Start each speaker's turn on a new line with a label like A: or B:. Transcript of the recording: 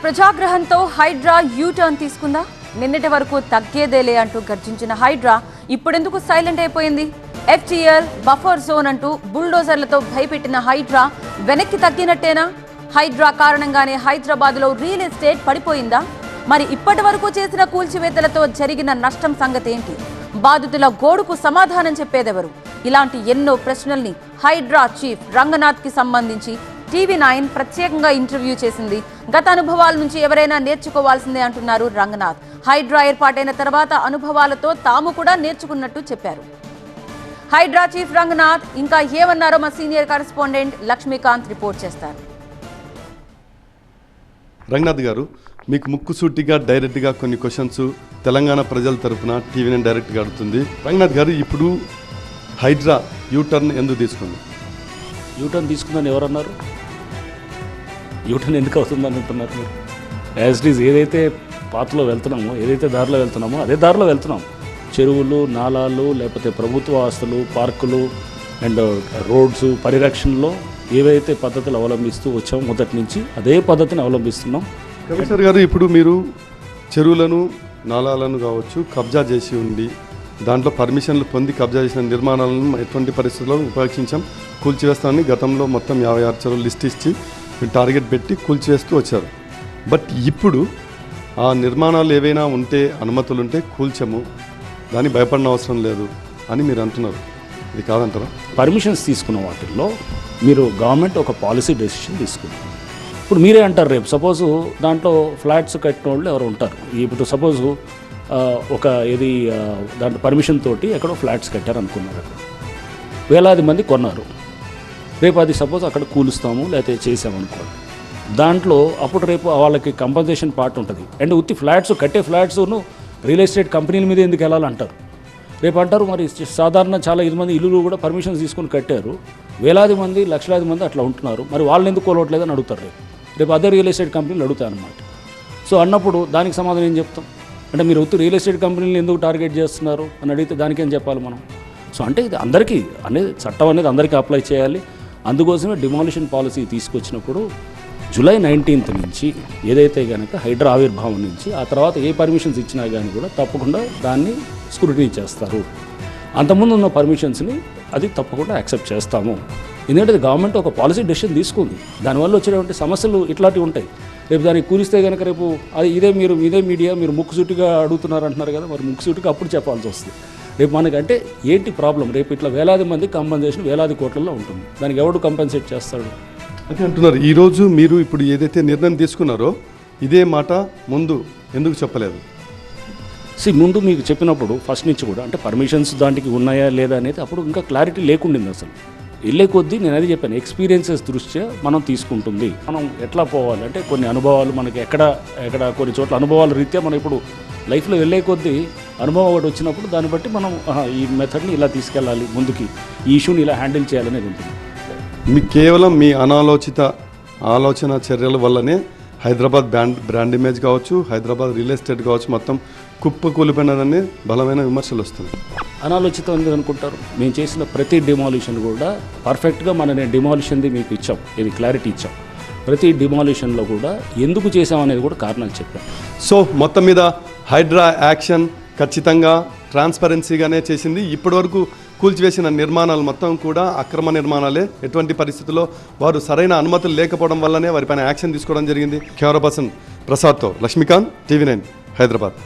A: ప్రజాగ్రహంతో Hydraa U turn తీసుకుందా? నిన్నటి వరకు తగ్గేదేలే అంటూ గర్జించిన హైడ్రా ఇప్పుడెందుకు సైలెంట్ అయిపోయింది? FTL బఫర్ జోన్ అంటూ బుల్డోజర్లతో భయపెట్టిన హైడ్రా వెనక్కి తగ్గినట్టేనా? హైడ్రా కారణంగానే హైదరాబాద్లో రియల్ ఎస్టేట్ పడిపోయిందా? మరి ఇప్పటి వరకు చేసిన కూల్చివేతలతో జరిగిన నష్టం సంగతి ఏంటి? బాధితుల గోడుకు సమాధానం చెప్పేదెవరు? ఇలాంటి ఎన్నో ప్రశ్నల్ని హైడ్రా చీఫ్ రంగనాథ్కి సంబంధించి TV9 ప్రత్యేకంగా ఇంటర్వ్యూ చేసింది. గత అనుభవాల నుంచి ఎవరైనా నేర్చుకోవాల్సిందే అంటున్నారు రంగనాథ్. హైడ్రా ఏర్పాటైన తర్వాత అనుభవాలతో తాము కూడా నేర్చుకున్నట్టు చెప్పారు. హైడ్రా చీఫ్ రంగనాథ్ ఇంకా ఏమన్నారో మా సీనియర్ కరెస్పాండెంట్ లక్ష్మీకాంత్ రిపోర్ట్ చేస్తారు.
B: రంగనాథ్ గారు, మీకు ముక్కుసూటిగా డైరెక్ట్గా కొన్ని క్వశ్చన్స్ తెలంగాణ ప్రజల తరఫున TV9 డైరెక్ట్గా అడుగుతుంది. రంగనాథ్ గారు, ఇప్పుడు హైడ్రా యూటర్న్ ఎందుకు తీసుకుంది?
C: యూటర్న్ తీసుకుందని ఎవరన్నారు? యూటర్న్ ఎందుకు అవుతుందని అంటున్నారు మీరు? యాజ్ ఇట్ ఈజ్ ఏదైతే పాత్రలో వెళ్తున్నామో, ఏదైతే దారిలో వెళ్తున్నామో అదే దారిలో వెళ్తున్నాం. చెరువులు, నాలాలు, లేకపోతే ప్రభుత్వ ఆస్తులు, పార్కులు అండ్ రోడ్స్ పరిరక్షణలో ఏవైతే పద్ధతులు అవలంబిస్తూ వచ్చామో మొదటి నుంచి అదే పద్ధతిని అవలంబిస్తున్నాం.
B: కమిషనర్ గారు, ఇప్పుడు మీరు చెరువులను, నాలాలను కావచ్చు కబ్జా చేసి ఉంది, దాంట్లో పర్మిషన్లు పొంది కబ్జా చేసిన నిర్మాణాలను ఎటువంటి పరిస్థితుల్లో ఉపయోగించాం, కూల్చివేస్తామని గతంలో మొత్తం 56 చెరువులు లిస్ట్ ఇచ్చి టార్గెట్ పెట్టి కూల్చివేస్తూ వచ్చారు. బట్ ఇప్పుడు ఆ నిర్మాణాలు ఏవైనా ఉంటే, అనుమతులు ఉంటే కూల్చము, దాన్ని భయపడిన అవసరం లేదు అని మీరు అంటున్నారు. ఇది కాదంటారా?
C: పర్మిషన్స్ తీసుకున్న వాటిల్లో మీరు గవర్నమెంట్ ఒక పాలసీ డెసిషన్ తీసుకుంటారు. ఇప్పుడు మీరే అంటారు, రేపు సపోజు దాంట్లో ఫ్లాట్స్ కట్టిన వాళ్ళు ఎవరు ఉంటారు. ఇప్పుడు సపోజు ఒక దాంట్లో పర్మిషన్ తోటి ఎక్కడో ఫ్లాట్స్ కట్టారు అనుకున్నారు, అక్కడ వేలాది మంది కొన్నారు. రేపు అది సపోజ్ అక్కడ కూలుస్తాము లేకపోతే చేసామనుకోండి, దాంట్లో అప్పుడు రేపు వాళ్ళకి కంపన్సేషన్ పార్ట్ ఉంటుంది. అండ్ ఉత్తి ఫ్లాట్స్ కట్టే ఫ్లాట్స్ను రియల్ ఎస్టేట్ కంపెనీల మీద ఎందుకు వెళ్ళాలంటారు. రేపు అంటారు, మరి సాధారణ చాలా 5 మంది ఇల్లులు కూడా పర్మిషన్స్ తీసుకొని కట్టారు, వేలాది మంది లక్షలాది మంది అట్లా ఉంటున్నారు, మరి వాళ్ళని ఎందుకు కోలవట్లేదని అడుగుతారు. రేపు అదే రియల్ ఎస్టేట్ కంపెనీలు అడుగుతాయి అన్నమాట. సో అన్నప్పుడు దానికి సమాధానం ఏం చెప్తాం? అంటే మీరు ఉత్తి రియల్ ఎస్టేట్ కంపెనీలు ఎందుకు టార్గెట్ చేస్తున్నారు అని అడిగితే దానికి ఏం చెప్పాలి మనం? సో అంటే ఇది అందరికీ అనేది చట్టం అనేది అందరికీ అప్లై చేయాలి. అందుకోసమే డిమాలిషన్ పాలసీ తీసుకొచ్చినప్పుడు జూలై 19th నుంచి ఏదైతే కనుక హైడ్రా ఆవిర్భావం నుంచి ఆ తర్వాత ఏ పర్మిషన్స్ ఇచ్చినా కానీ కూడా తప్పకుండా దాన్ని స్క్రూటినీ చేస్తారు. అంతకుముందు ఉన్న పర్మిషన్స్ని అది తప్పకుండా యాక్సెప్ట్ చేస్తాము. ఎందుకంటే గవర్నమెంట్ ఒక పాలసీ డెసిషన్ తీసుకుంది. దానివల్ల వచ్చేటువంటి సమస్యలు ఇట్లాంటివి ఉంటాయి. రేపు దానికి కూలిస్తే కనుక రేపు అది ఇదే మీడియా మీరు ముక్కుసూటిగా అడుగుతున్నారు అంటున్నారు కదా, మరి ముక్కుసూటిగా అప్పుడు చెప్పాల్సి వస్తుంది. రేపు మనకంటే ఏంటి ప్రాబ్లం? రేపు ఇట్లా వేలాది మంది కంపెన్సేషన్ వేలాది కోట్లలో ఉంటుంది, దానికి ఎవడు కంపెన్సేట్ చేస్తాడు
B: అని అంటున్నారు. ఈరోజు మీరు ఇప్పుడు ఏదైతే నిర్ణయం తీసుకున్నారో ఇదే మాట ముందు ఎందుకు చెప్పలేదు?
C: ముందు మీకు చెప్పినప్పుడు ఫస్ట్ నుంచి కూడా అంటే పర్మిషన్స్ దానికి ఉన్నాయా లేదా అనేది అప్పుడు ఇంకా క్లారిటీ లేకుండింది. అసలు వెళ్ళే కొద్దీ నేను అది చెప్పాను, ఎక్స్పీరియన్సెస్ దృష్ట్యా మనం తీసుకుంటుంది. మనం ఎట్లా పోవాలి అంటే కొన్ని అనుభవాలు మనకి ఎక్కడ కొన్ని చోట్ల అనుభవాల రీత్యా మనం ఇప్పుడు లైఫ్లో వెళ్ళే కొద్దీ అనుభవం ఒకటి వచ్చినప్పుడు దాన్ని బట్టి మనం ఈ మెథడ్ని ఇలా తీసుకెళ్ళాలి, ముందుకి ఈ ఇష్యూని ఇలా హ్యాండిల్ చేయాలనేది ఉంటుంది.
B: మీ కేవలం మీ అనాలోచిత ఆలోచన చర్యల వల్లనే హైదరాబాద్ బ్రాండ్ ఇమేజ్ కావచ్చు, హైదరాబాద్ రియల్ ఎస్టేట్ కావచ్చు మొత్తం కుప్పకూలిపోయినదని బలమైన విమర్శలు వస్తున్నాయి.
C: అనాలోచితం ఎందుకు అనుకుంటారు? మేము చేసిన ప్రతి డిమాలిషన్ కూడా పర్ఫెక్ట్గా నేను డిమాలిషన్ది మీకు ఇచ్చాం, ఇది క్లారిటీ ఇచ్చాం. ప్రతి డిమాలిషన్లో కూడా ఎందుకు చేసామనేది కూడా కారణాలు చెప్పాం.
B: సో మొత్తం మీద హైడ్రా యాక్షన్ ఖచ్చితంగా ట్రాన్స్పరెన్సీగానే చేసింది. ఇప్పటివరకు కూల్చివేసిన నిర్మాణాలు మొత్తం కూడా అక్రమ నిర్మాణాలే. ఎటువంటి పరిస్థితుల్లో వారు సరైన అనుమతులు లేకపోవడం వల్లనే వారిపైన యాక్షన్ తీసుకోవడం జరిగింది. కెమెరా పర్సన్ ప్రసాద్తో లక్ష్మీకాంత్, TV9 హైదరాబాద్.